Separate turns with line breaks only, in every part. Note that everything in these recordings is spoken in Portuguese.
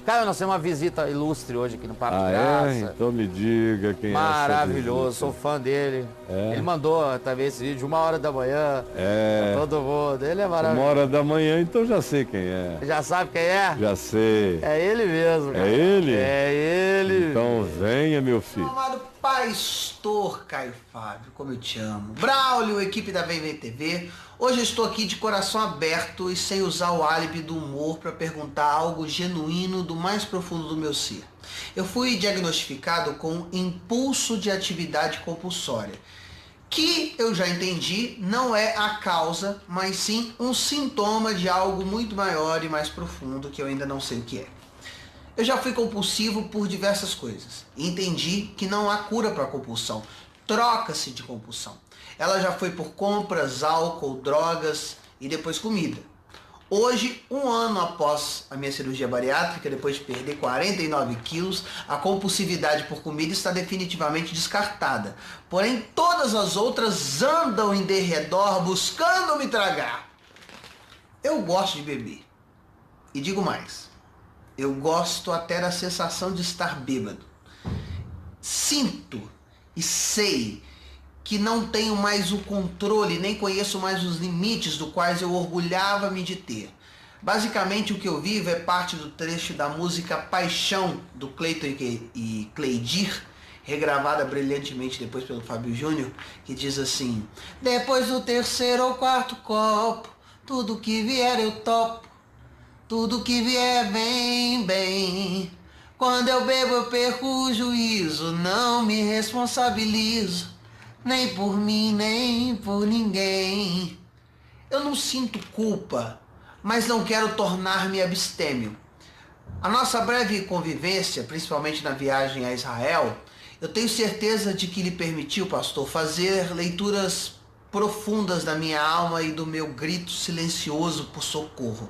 Cara, nós temos uma visita ilustre hoje aqui no Papo de
Graça.
Graça.
Então me diga quem
Maravilhoso,
é.
sou fã dele.
É.
Ele mandou também esse vídeo 1h da manhã. Pra todo mundo. Ele é maravilhoso.
1h da manhã, então já sei quem é.
Já sabe quem é?
Já sei.
É ele mesmo. Cara.
É ele?
É ele.
Então venha, meu filho.
Meu amado pastor Caio Fábio, como eu te amo. Braulio, equipe da VV TV. Hoje eu estou aqui de coração aberto e sem usar o álibi do humor para perguntar algo genuíno do mais profundo do meu ser. Eu fui diagnosticado com impulso de atividade compulsória, que eu já entendi não é a causa, mas sim um sintoma de algo muito maior e mais profundo que eu ainda não sei o que é. Eu já fui compulsivo por diversas coisas e entendi que não há cura para a compulsão, troca-se de compulsão. Ela já foi por compras, álcool, drogas e depois comida. Hoje, 1 ano após a minha cirurgia bariátrica, depois de perder 49 quilos, a compulsividade por comida está definitivamente descartada. Porém, todas as outras andam em derredor buscando me tragar. Eu gosto de beber. E digo mais, eu gosto até da sensação de estar bêbado. Sinto e sei que não tenho mais o controle, nem conheço mais os limites do quais eu orgulhava-me de ter. Basicamente o que eu vivo é parte do trecho da música Paixão, do Cleiton e Cleidir, regravada brilhantemente depois pelo Fábio Júnior, que diz assim: depois do 3º ou 4º copo, tudo que vier eu topo, tudo que vier vem bem. Quando eu bebo eu perco o juízo, não me responsabilizo, nem por mim, nem por ninguém. Eu não sinto culpa, mas não quero tornar-me abstêmio. A nossa breve convivência, principalmente na viagem a Israel, eu tenho certeza de que lhe permitiu, pastor, fazer leituras profundas da minha alma e do meu grito silencioso por socorro.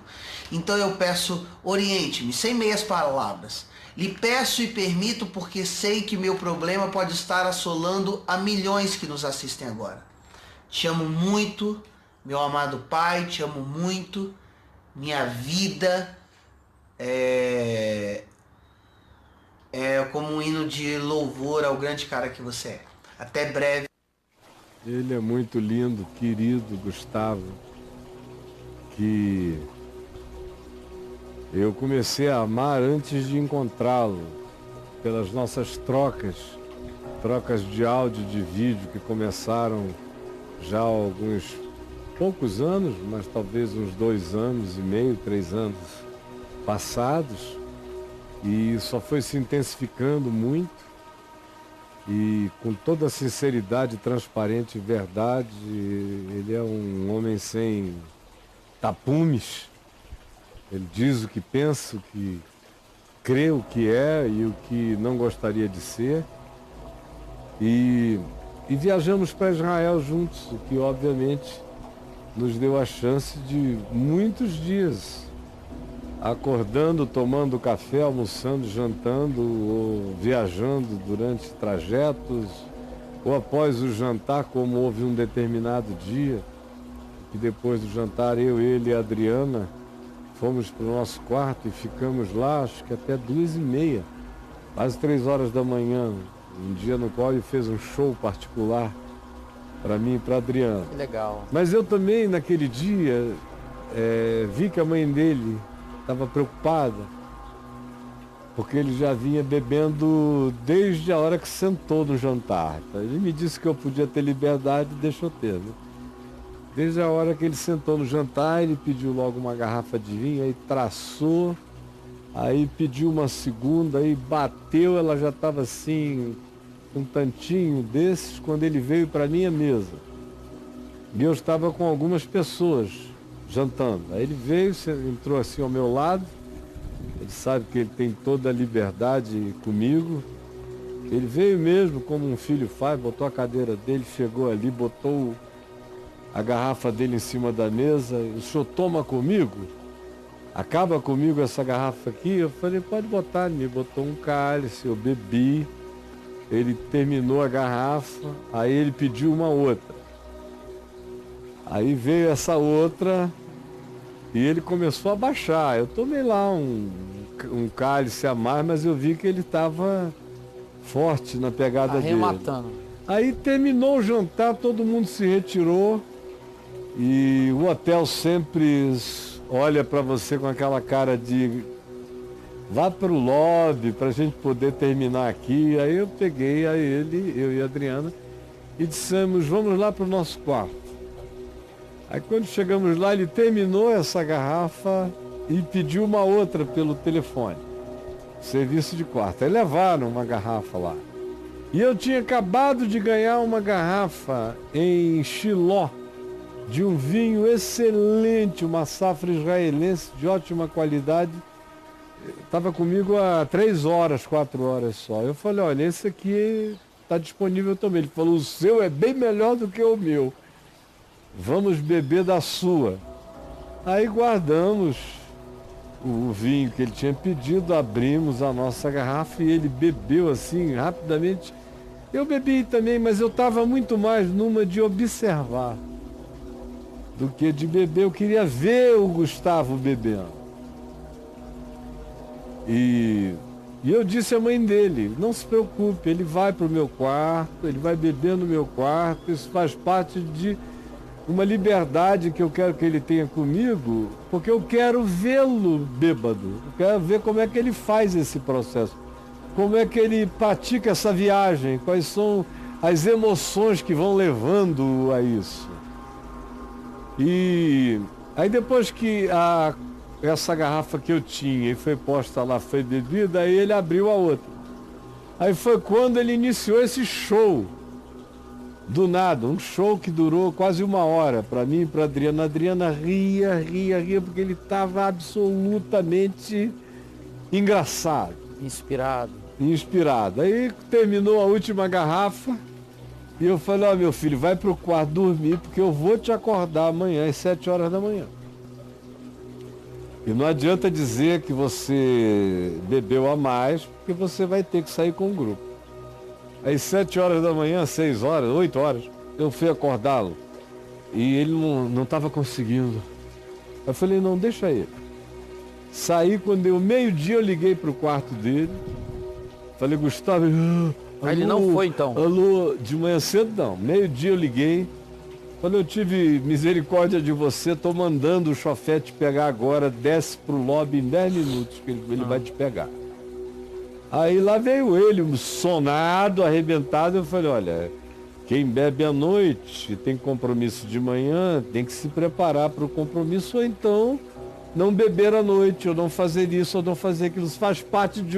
Então eu peço, oriente-me, sem meias palavras. Lhe peço e permito porque sei que meu problema pode estar assolando a milhões que nos assistem agora. Te amo muito, meu amado Pai, te amo muito. Minha vida é como um hino de louvor ao grande cara que você é. Até breve.
Ele é muito lindo, querido Gustavo, que eu comecei a amar antes de encontrá-lo, pelas nossas trocas de áudio, de vídeo, que começaram já há alguns poucos anos, mas talvez uns 2 anos e meio, 3 anos passados, e só foi se intensificando muito. E com toda a sinceridade, transparente e verdade, ele é um homem sem tapumes. Ele diz o que pensa, o que crê, o que é e o que não gostaria de ser. E viajamos para Israel juntos, o que obviamente nos deu a chance de muitos dias acordando, tomando café, almoçando, jantando, ou viajando durante trajetos, ou após o jantar, como houve um determinado dia, que depois do jantar eu, ele e a Adriana fomos para o nosso quarto e ficamos lá, acho que até 2h30, quase 3 horas da manhã, um dia no qual ele fez um show particular para mim e para a Adriana.
Que legal.
Mas eu também, naquele dia, vi que a mãe dele estava preocupada, porque ele já vinha bebendo desde a hora que sentou no jantar. Então, ele me disse que eu podia ter liberdade e deixou ter, né? Desde a hora que ele sentou no jantar, ele pediu logo uma garrafa de vinho, aí traçou, aí pediu uma segunda, aí bateu, ela já estava assim, um tantinho desses, quando ele veio para a minha mesa. E eu estava com algumas pessoas jantando. Aí ele veio, entrou assim ao meu lado, ele sabe que ele tem toda a liberdade comigo. Ele veio mesmo, como um filho faz, botou a cadeira dele, chegou ali, botou a garrafa dele em cima da mesa. O senhor toma comigo? Acaba comigo essa garrafa aqui? Eu falei, pode botar. Ele me botou um cálice, eu bebi. Ele terminou a garrafa, aí ele pediu uma outra. Aí veio essa outra e ele começou a baixar. Eu tomei lá um um cálice a mais, mas eu vi que ele estava forte na pegada dele.
Arrematando.
Aí terminou o jantar, todo mundo se retirou e o hotel sempre olha para você com aquela cara de vá para o lobby para a gente poder terminar aqui. Aí eu peguei a ele, eu e a Adriana, e dissemos, vamos lá para o nosso quarto. Aí quando chegamos lá, ele terminou essa garrafa e pediu uma outra pelo telefone. Serviço de quarto. Aí levaram uma garrafa lá. E eu tinha acabado de ganhar uma garrafa em Chiló, de um vinho excelente, uma safra israelense de ótima qualidade. Estava comigo há 3 horas, 4 horas só. Eu falei, olha, esse aqui está disponível também. Ele falou, o seu é bem melhor do que o meu. Vamos beber da sua. Aí guardamos o vinho que ele tinha pedido, abrimos a nossa garrafa e ele bebeu assim, rapidamente. Eu bebi também, mas eu estava muito mais numa de observar do que de beber. Eu queria ver o Gustavo bebendo. E eu disse à mãe dele, não se preocupe, ele vai para o meu quarto, ele vai beber no meu quarto, isso faz parte de uma liberdade que eu quero que ele tenha comigo, porque eu quero vê-lo bêbado, eu quero ver como é que ele faz esse processo, como é que ele pratica essa viagem, quais são as emoções que vão levando a isso. E aí depois que essa garrafa que eu tinha e foi posta lá, foi bebida, aí ele abriu a outra. Aí foi quando ele iniciou esse show. Do nada, um show que durou quase 1 hora, para mim e para Adriana. A Adriana ria, porque ele estava absolutamente engraçado. Inspirado. Aí terminou a última garrafa e eu falei, ó, meu filho, vai pro quarto dormir, porque eu vou te acordar amanhã às 7 horas da manhã. E não adianta dizer que você bebeu a mais, porque você vai ter que sair com o grupo. Às 7 horas da manhã, 6 horas, 8 horas, eu fui acordá-lo. E ele não estava conseguindo. Eu falei, não, deixa ele. Saí, quando deu meio-dia, eu liguei para o quarto dele. Falei, Gustavo... Alô,
ele não foi, então?
Alô, de manhã cedo não. Meio-dia eu liguei. Falei, eu tive misericórdia de você, estou mandando o chofé te pegar agora, desce pro lobby em 10 minutos, que ele vai te pegar. Aí lá veio ele, sonado, arrebentado, eu falei, olha, quem bebe à noite tem compromisso de manhã, tem que se preparar para o compromisso, ou então não beber à noite, ou não fazer isso, ou não fazer aquilo. Isso faz parte de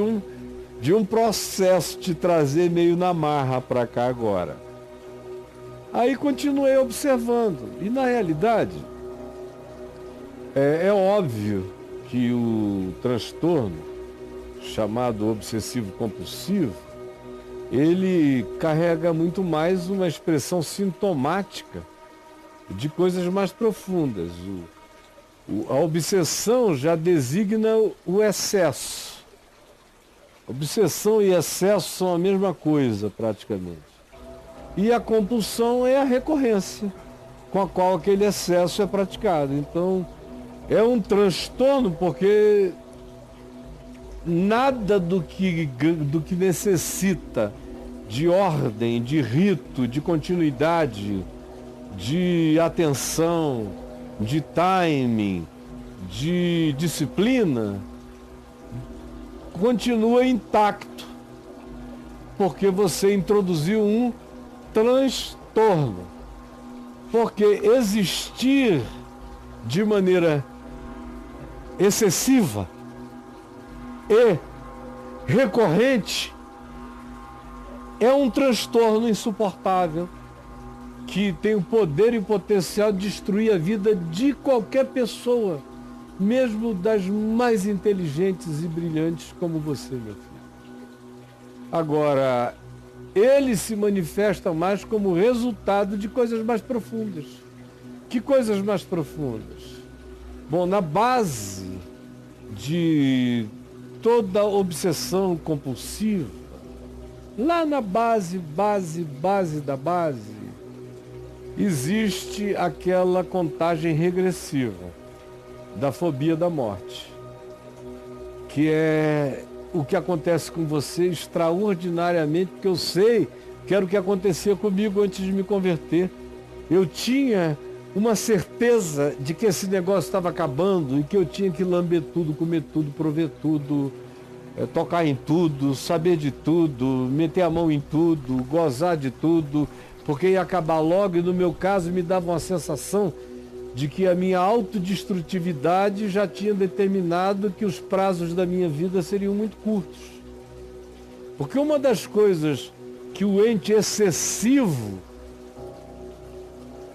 um processo te trazer meio na marra para cá agora. Aí continuei observando, e na realidade, é óbvio que o transtorno, chamado obsessivo-compulsivo, ele carrega muito mais uma expressão sintomática de coisas mais profundas. A obsessão já designa o excesso. Obsessão e excesso são a mesma coisa, praticamente. E a compulsão é a recorrência com a qual aquele excesso é praticado. Então, é um transtorno porque nada do que necessita de ordem, de rito, de continuidade, de atenção, de timing, de disciplina, continua intacto, porque você introduziu um transtorno. Porque existir de maneira excessiva e recorrente é um transtorno insuportável que tem o poder e o potencial de destruir a vida de qualquer pessoa, mesmo das mais inteligentes e brilhantes como você, meu filho. Agora, ele se manifesta mais como resultado de coisas mais profundas. Que coisas mais profundas? Bom, na base de toda obsessão compulsiva, lá na base da base, existe aquela contagem regressiva da fobia da morte. que é o que acontece com você extraordinariamente, porque eu sei que era o que acontecia comigo antes de me converter. Eu tinha uma certeza de que esse negócio estava acabando e que eu tinha que lamber tudo, comer tudo, prover tudo, tocar em tudo, saber de tudo, meter a mão em tudo, gozar de tudo, porque ia acabar logo. E no meu caso me dava uma sensação de que a minha autodestrutividade já tinha determinado que os prazos da minha vida seriam muito curtos. Porque uma das coisas que o ente excessivo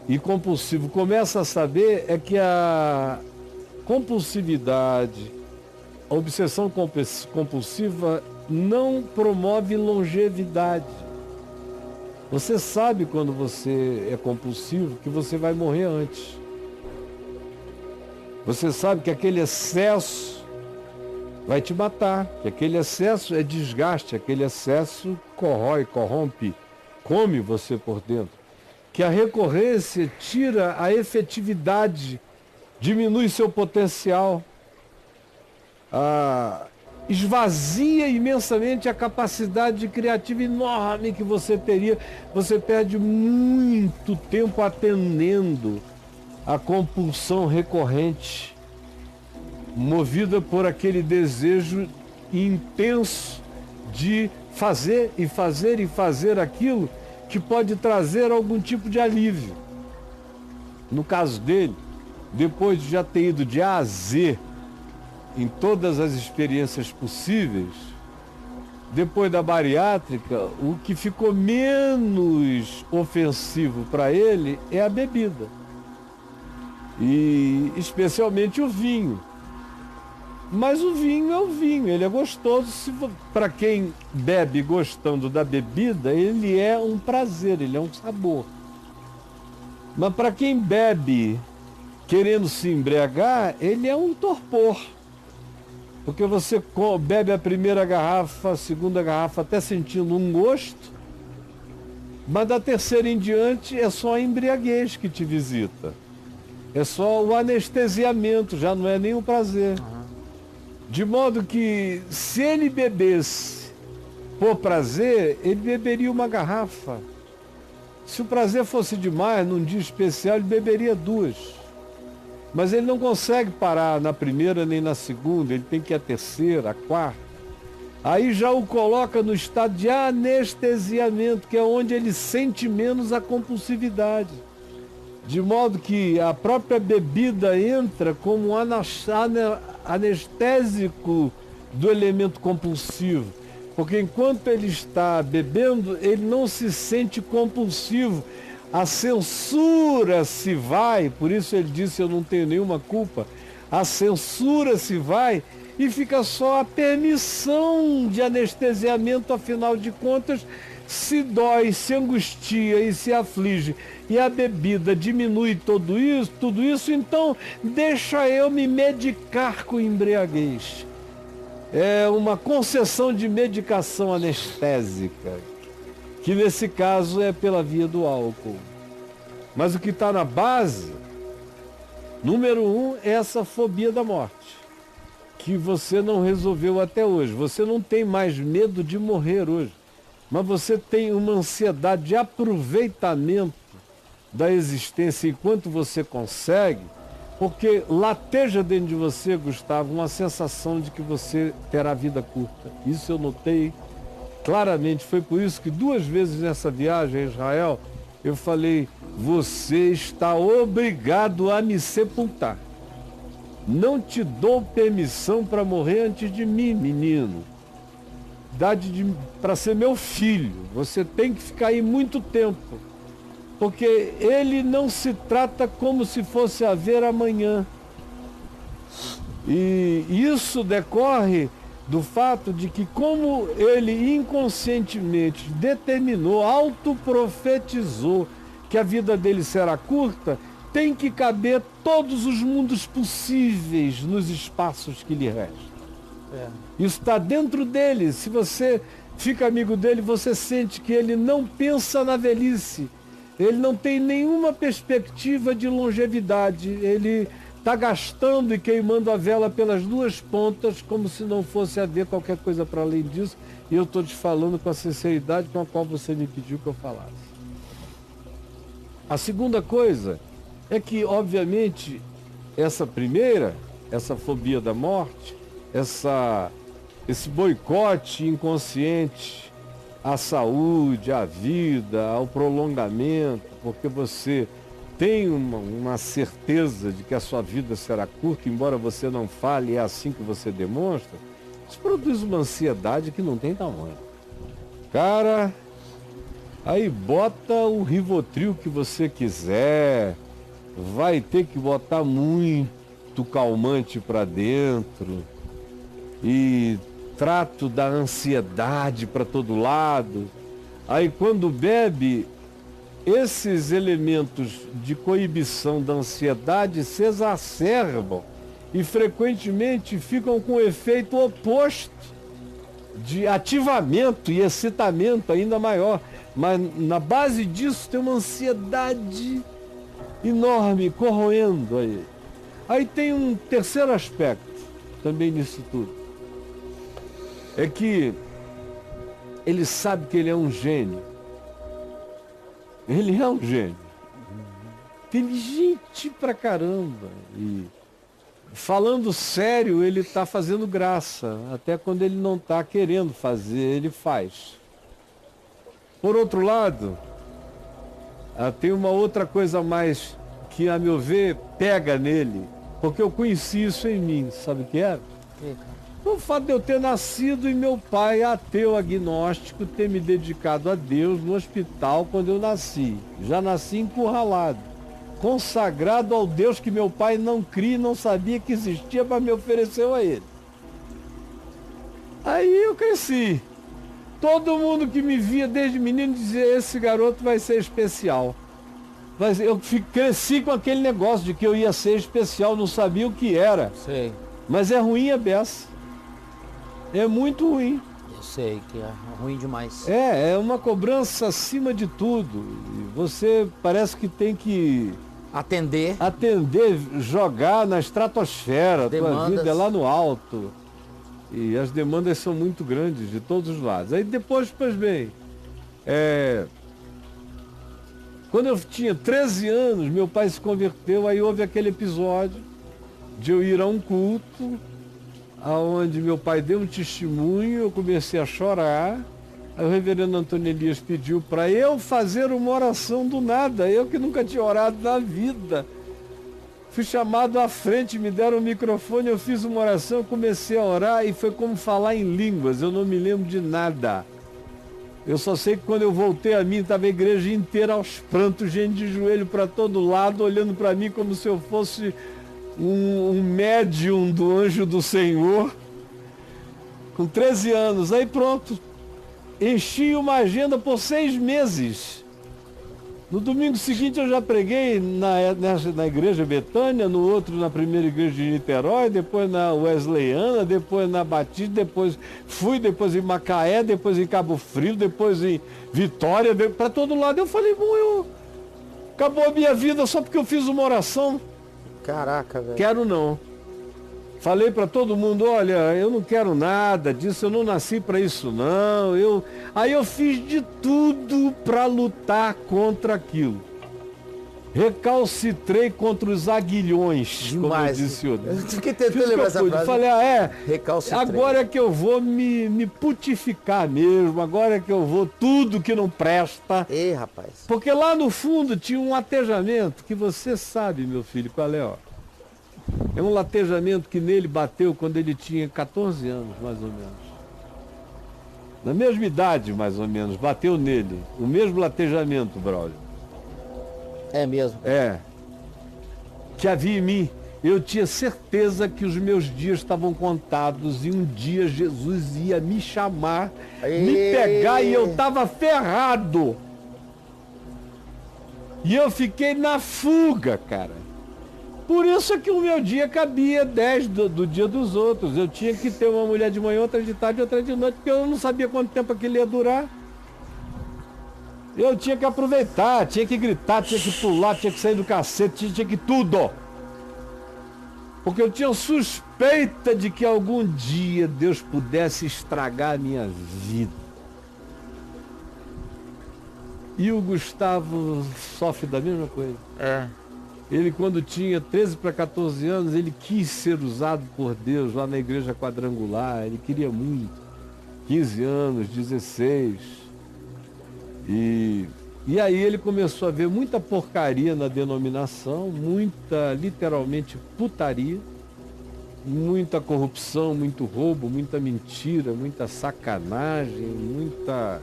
e compulsivo começa a saber é que a compulsividade, a obsessão compulsiva não promove longevidade. Você sabe quando você é compulsivo que você vai morrer antes. Você sabe que aquele excesso vai te matar, que aquele excesso é desgaste, aquele excesso corrói, corrompe, come você por dentro. Que a recorrência tira a efetividade, diminui seu potencial, esvazia imensamente a capacidade criativa enorme que você teria. Você perde muito tempo atendendo a compulsão recorrente, movida por aquele desejo intenso de fazer e fazer e fazer aquilo que pode trazer algum tipo de alívio. No caso dele, depois de já ter ido de A a Z em todas as experiências possíveis, depois da bariátrica, o que ficou menos ofensivo para ele é a bebida. E especialmente o vinho. Mas o vinho é o vinho, ele é gostoso. Para quem bebe gostando da bebida, ele é um prazer, ele é um sabor. Mas para quem bebe querendo se embriagar, ele é um torpor. Porque você bebe a primeira garrafa, a segunda garrafa, até sentindo um gosto, mas da terceira em diante é só a embriaguez que te visita. É só o anestesiamento, já não é nem um prazer. De modo que, se ele bebesse por prazer, ele beberia uma garrafa. Se o prazer fosse demais, num dia especial, ele beberia 2. Mas ele não consegue parar na primeira nem na segunda, ele tem que ir à terceira, à quarta. Aí já o coloca no estado de anestesiamento, que é onde ele sente menos a compulsividade. De modo que a própria bebida entra como um anestésico do elemento compulsivo. Porque enquanto ele está bebendo, ele não se sente compulsivo. A censura se vai, por isso ele disse: eu não tenho nenhuma culpa. A censura se vai e fica só a permissão de anestesiamento. Afinal de contas, se dói, se angustia e se aflige, e a bebida diminui tudo isso, então deixa eu me medicar com embriaguez. É uma concessão de medicação anestésica, que nesse caso é pela via do álcool. Mas o que está na base, número 1, é essa fobia da morte, que você não resolveu até hoje. Você não tem mais medo de morrer hoje, mas você tem uma ansiedade de aproveitamento da existência enquanto você consegue, porque lateja dentro de você, Gustavo, uma sensação de que você terá vida curta. Isso eu notei claramente. Foi por isso que 2 vezes nessa viagem a Israel eu falei: você está obrigado a me sepultar. Não te dou permissão para morrer antes de mim, menino. Para ser meu filho, você tem que ficar aí muito tempo. Porque ele não se trata como se fosse haver amanhã. E isso decorre do fato de que, como ele inconscientemente determinou, autoprofetizou que a vida dele será curta, tem que caber todos os mundos possíveis nos espaços que lhe restam. Isso está dentro dele. Se você fica amigo dele, você sente que ele não pensa na velhice. Ele não tem nenhuma perspectiva de longevidade. Ele está gastando e queimando a vela pelas duas pontas, como se não fosse haver qualquer coisa para além disso. E eu estou te falando com a sinceridade com a qual você me pediu que eu falasse. A segunda coisa é que, obviamente, essa fobia da morte, esse boicote inconsciente à saúde, à vida, ao prolongamento, porque você tem uma certeza de que a sua vida será curta, embora você não fale, é assim que você demonstra, isso produz uma ansiedade que não tem tamanho. Cara, aí bota o Rivotril que você quiser, vai ter que botar muito calmante para dentro e trato da ansiedade para todo lado. Aí quando bebe, esses elementos de coibição da ansiedade se exacerbam e frequentemente ficam com o efeito oposto de ativamento e excitamento ainda maior. Mas na base disso tem uma ansiedade enorme corroendo aí. Aí tem um terceiro aspecto também nisso tudo. É que ele sabe que ele é um gênio. Ele é um gênio. Inteligente pra caramba. E falando sério, ele está fazendo graça. Até quando ele não está querendo fazer, ele faz. Por outro lado, tem uma outra coisa mais que, a meu ver, pega nele. Porque eu conheci isso em mim. Sabe o que era? O fato de eu ter nascido e meu pai, ateu agnóstico, ter me dedicado a Deus no hospital quando eu nasci. Já nasci encurralado, consagrado ao Deus que meu pai não cria e não sabia que existia, mas me ofereceu a ele. Aí eu cresci. Todo mundo que me via desde menino dizia, esse garoto vai ser especial. Mas eu cresci com aquele negócio de que eu ia ser especial, não sabia o que era.
Sei.
Mas é ruim a beça. É muito ruim.
Eu sei que é ruim demais.
É uma cobrança acima de tudo. E você parece que tem que
Atender,
jogar na estratosfera.
Demandas.
Tua vida é lá no alto. E as demandas são muito grandes de todos os lados. Aí depois, pois bem, quando eu tinha 13 anos, meu pai se converteu, aí houve aquele episódio de eu ir a um culto, aonde meu pai deu um testemunho, eu comecei a chorar. Aí o reverendo Antônio Elias pediu para eu fazer uma oração do nada, eu que nunca tinha orado na vida. Fui chamado à frente, me deram o microfone, eu fiz uma oração, comecei a orar e foi como falar em línguas, eu não me lembro de nada. Eu só sei que quando eu voltei a mim, estava a igreja inteira aos prantos, gente de joelho para todo lado, olhando para mim como se eu fosse um médium do anjo do Senhor, com 13 anos. Aí pronto, enchi uma agenda por 6 meses. No domingo seguinte eu já preguei na igreja Betânia, no outro na primeira igreja de Niterói, depois na Wesleyana, depois na Batista, depois em Macaé, depois em Cabo Frio, depois em Vitória, para todo lado. Eu falei, bom, acabou a minha vida só porque eu fiz uma oração.
Caraca, velho.
Quero não. Falei para todo mundo, olha, eu não quero nada disso, eu não nasci para isso não. Aí eu fiz de tudo para lutar contra aquilo. Recalcitrei contra os aguilhões,
demais.
Como eu disse outro.
Eu fiquei tentando lembrar essa frase.
Falei,
Recalcitrei.
agora é que eu vou me putificar mesmo, agora é que eu vou tudo que não presta.
Ei, rapaz.
Porque lá no fundo tinha um latejamento que você sabe, meu filho, qual é, ó. É um latejamento que nele bateu quando ele tinha 14 anos, mais ou menos. Na mesma idade, mais ou menos, bateu nele. O mesmo latejamento, Braulio.
É mesmo?
É. Que havia em mim. Eu tinha certeza que os meus dias estavam contados e um dia Jesus ia me chamar, me pegar e eu estava ferrado. E eu fiquei na fuga, cara. Por isso é que o meu dia cabia 10 do dia dos outros. Eu tinha que ter uma mulher de manhã, outra de tarde, outra de noite, porque eu não sabia quanto tempo aquilo ia durar. Eu tinha que aproveitar, tinha que gritar, tinha que pular, tinha que sair do cacete, tinha que tudo. Porque eu tinha suspeita de que algum dia Deus pudesse estragar a minha vida. E o Gustavo sofre da mesma coisa. Ele, quando tinha 13 para 14 anos, ele quis ser usado por Deus lá na igreja quadrangular. Ele queria muito. 15 anos, 16. E aí ele começou a ver muita porcaria na denominação, muita, literalmente, putaria, muita corrupção, muito roubo, muita mentira, muita sacanagem, muita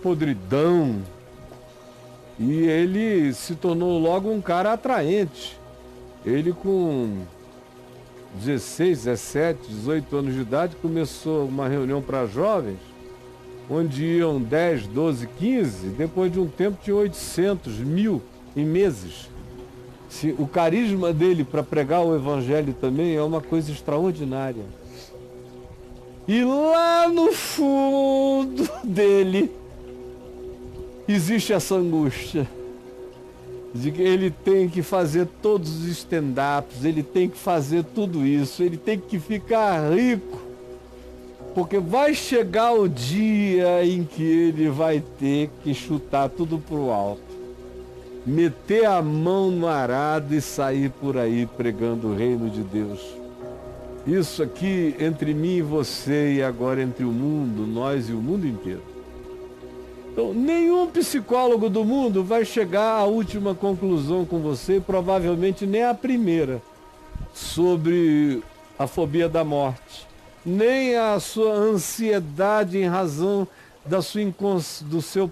podridão. E ele se tornou logo um cara atraente. Ele com 16, 17, 18 anos de idade começou uma reunião para jovens, onde iam 10, 12, 15, depois de um tempo tinha 800, 1000 em meses. O carisma dele para pregar o evangelho também é uma coisa extraordinária. E lá no fundo dele existe essa angústia de que ele tem que fazer todos os stand-ups, ele tem que fazer tudo isso, ele tem que ficar rico, porque vai chegar o dia em que ele vai ter que chutar tudo pro alto, meter a mão no arado e sair por aí pregando o reino de Deus. Isso aqui entre mim e você e agora entre o mundo, nós e o mundo inteiro. Então, nenhum psicólogo do mundo vai chegar à última conclusão com você, provavelmente nem a primeira, sobre a fobia da morte, nem a sua ansiedade em razão do seu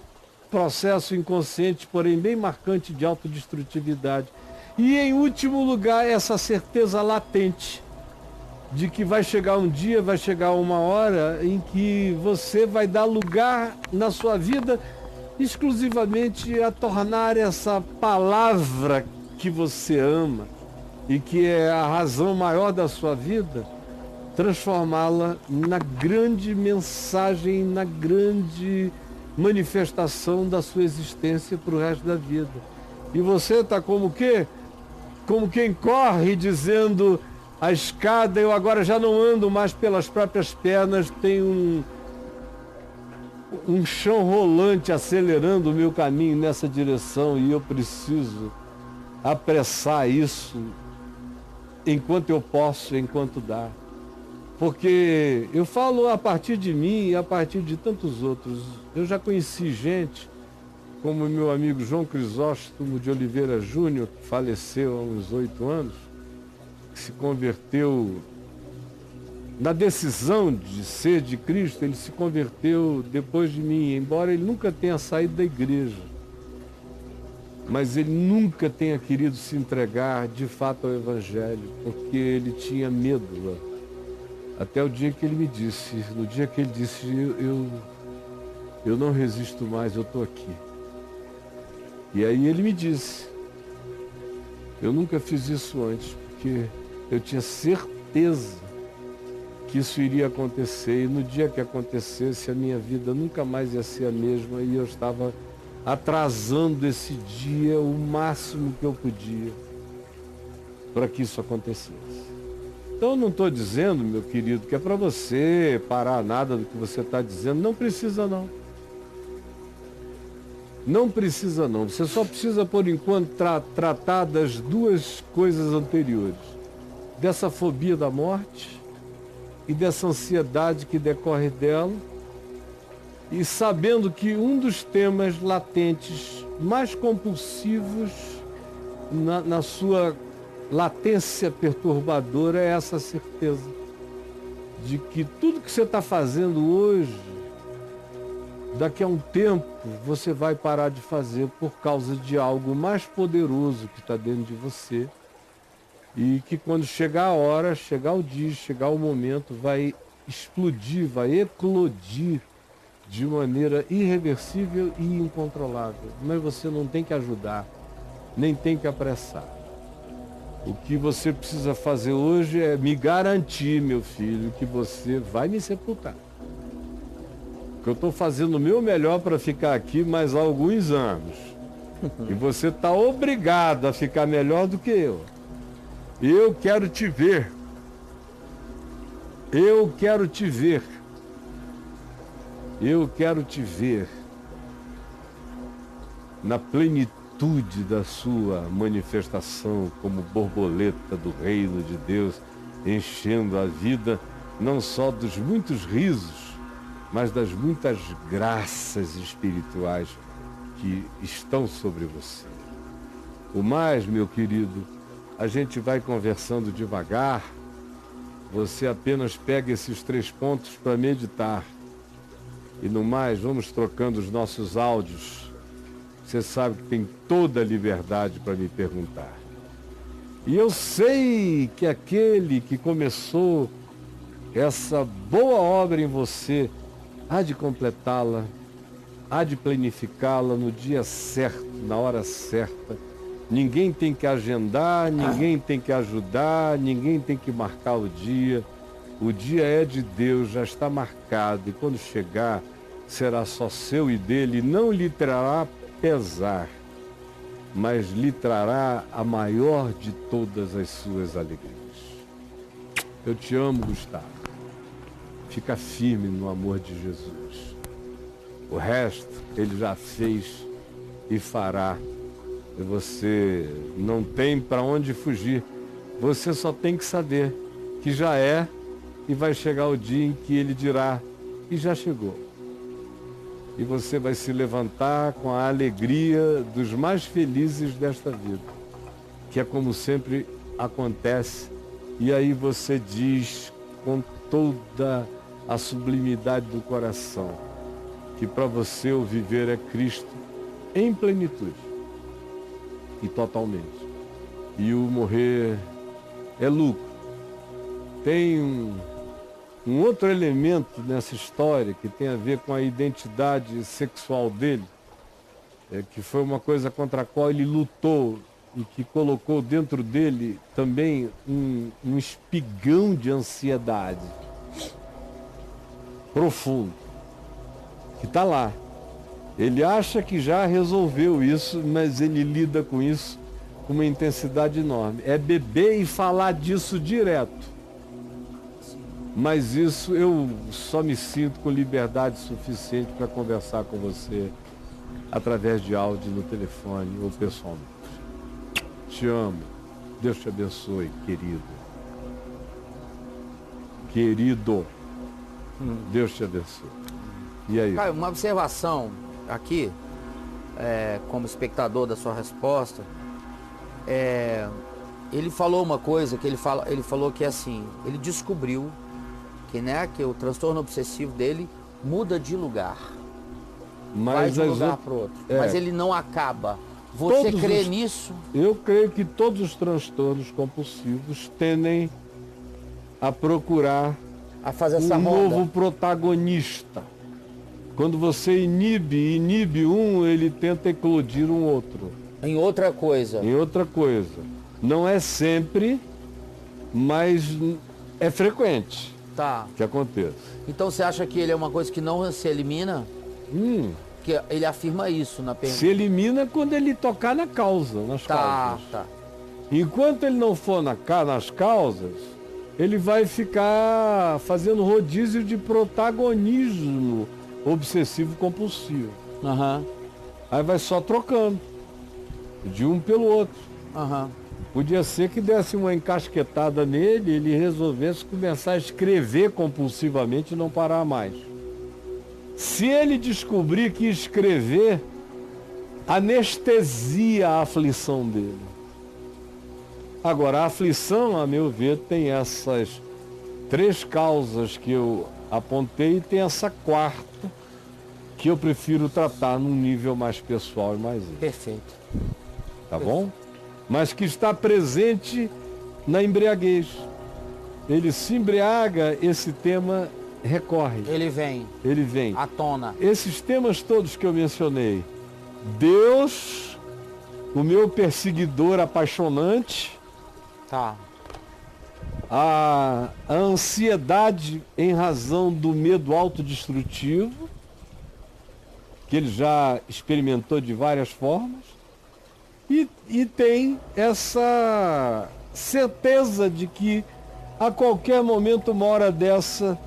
processo inconsciente, porém bem marcante de autodestrutividade. E, em último lugar, essa certeza latente de que vai chegar um dia, vai chegar uma hora em que você vai dar lugar na sua vida exclusivamente a tornar essa palavra que você ama e que é a razão maior da sua vida, transformá-la na grande mensagem, na grande manifestação da sua existência para o resto da vida. E você está como o quê? Como quem corre dizendo: a escada, eu agora já não ando mais pelas próprias pernas, tem um chão rolante acelerando o meu caminho nessa direção e eu preciso apressar isso enquanto eu posso, enquanto dá. Porque eu falo a partir de mim e a partir de tantos outros. Eu já conheci gente, como o meu amigo João Crisóstomo de Oliveira Júnior, que faleceu há uns 8 anos, se converteu na decisão de ser de Cristo, ele se converteu depois de mim, embora ele nunca tenha saído da igreja, mas ele nunca tenha querido se entregar de fato ao evangelho, porque ele tinha medo, até o dia que ele me disse, no dia que ele disse, eu não resisto mais, eu estou aqui. E aí ele me disse, eu nunca fiz isso antes, porque eu tinha certeza que isso iria acontecer, e no dia que acontecesse, a minha vida nunca mais ia ser a mesma, e eu estava atrasando esse dia o máximo que eu podia para que isso acontecesse. Então eu não estou dizendo, meu querido, que é para você parar nada do que você está dizendo, não precisa não. Não precisa não, você só precisa por enquanto tratar das duas coisas anteriores. Dessa fobia da morte e dessa ansiedade que decorre dela, e sabendo que um dos temas latentes mais compulsivos na sua latência perturbadora é essa certeza de que tudo que você está fazendo hoje, daqui a um tempo você vai parar de fazer por causa de algo mais poderoso que está dentro de você, e que quando chegar a hora, chegar o dia, chegar o momento, vai explodir, vai eclodir de maneira irreversível e incontrolável. Mas você não tem que ajudar, nem tem que apressar. O que você precisa fazer hoje é me garantir, meu filho, que você vai me sepultar. Porque eu estou fazendo o meu melhor para ficar aqui mais alguns anos. E você está obrigado a ficar melhor do que eu. Eu quero te ver. Eu quero te ver. Eu quero te ver na plenitude da sua manifestação como borboleta do reino de Deus, enchendo a vida não só dos muitos risos, mas das muitas graças espirituais que estão sobre você. O mais, meu querido, a gente vai conversando devagar, você apenas pega esses 3 pontos para meditar. E no mais, vamos trocando os nossos áudios. Você sabe que tem toda a liberdade para me perguntar. E eu sei que aquele que começou essa boa obra em você há de completá-la, há de planificá-la no dia certo, na hora certa. Ninguém tem que agendar, ninguém tem que ajudar, ninguém tem que marcar o dia. O dia é de Deus, já está marcado, e quando chegar, será só seu e dele, não lhe trará pesar, mas lhe trará a maior de todas as suas alegrias. Eu te amo, Gustavo. Fica firme no amor de Jesus. O resto, ele já fez e fará. E você não tem para onde fugir. Você só tem que saber que já é, e vai chegar o dia em que ele dirá, e já chegou. E você vai se levantar com a alegria dos mais felizes desta vida, que é como sempre acontece. E aí você diz com toda a sublimidade do coração que para você o viver é Cristo em plenitude e totalmente. E o morrer é lucro. Tem um outro elemento nessa história que tem a ver com a identidade sexual dele, que foi uma coisa contra a qual ele lutou e que colocou dentro dele também um espigão de ansiedade profundo, que está lá. Ele acha que já resolveu isso, mas ele lida com isso com uma intensidade enorme. É beber e falar disso direto. Mas isso eu só me sinto com liberdade suficiente para conversar com você através de áudio no telefone ou pessoalmente. Te amo. Deus te abençoe, querido. Querido. Deus te abençoe. E aí?
Caio, uma observação aqui, como espectador da sua resposta. Ele falou uma coisa que ele falou que assim, ele descobriu que o transtorno obsessivo dele muda de lugar. Vai de um lugar para o outro. Mas ele não acaba. Você crê nisso?
Eu creio que todos os transtornos compulsivos tendem a procurar
a fazer essa
um
roda.
novo protagonista. Quando você inibe um, ele tenta eclodir um outro.
Em outra coisa.
Em outra coisa. Não é sempre, mas é frequente.
Tá.
Que aconteça.
Então você acha que ele é uma coisa que não se elimina? Que ele afirma isso na pergunta.
Se elimina quando ele tocar na causa, nas causas.
Tá.
Enquanto ele não for nas causas, ele vai ficar fazendo rodízio de protagonismo obsessivo compulsivo. Aí vai só trocando de um pelo outro. Podia ser que desse uma encasquetada nele, ele resolvesse começar a escrever compulsivamente e não parar mais. Se ele descobrir que escrever anestesia a aflição dele. Agora, a aflição, a meu ver, tem essas 3 causas que eu apontei e tem essa 4ª que eu prefiro tratar num nível mais pessoal e mais íntimo.
Perfeito.
Tá bom? Mas que está presente na embriaguez. Ele se embriaga, esse tema recorre.
Ele vem.
Ele vem.
À tona.
Esses temas todos que eu mencionei. Deus, o meu perseguidor apaixonante.
Tá.
A ansiedade em razão do medo autodestrutivo, que ele já experimentou de várias formas. E tem essa certeza de que a qualquer momento, uma hora dessa,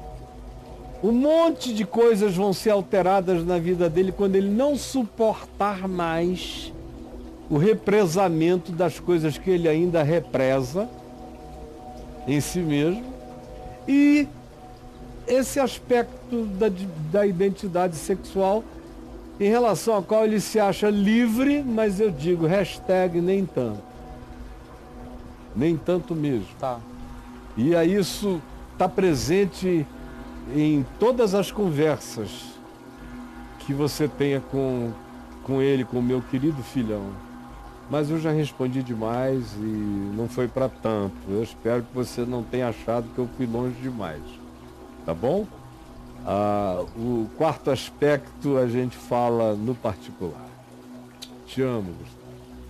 um monte de coisas vão ser alteradas na vida dele quando ele não suportar mais o represamento das coisas que ele ainda represa em si mesmo e esse aspecto da identidade sexual em relação ao qual ele se acha livre, mas eu digo, nem tanto. Nem tanto mesmo.
Tá.
E aí isso está presente em todas as conversas que você tenha com ele, com o meu querido filhão. Mas eu já respondi demais e não foi para tanto. Eu espero que você não tenha achado que eu fui longe demais. Tá bom? O quarto aspecto a gente fala no particular. Te amo, Gustavo.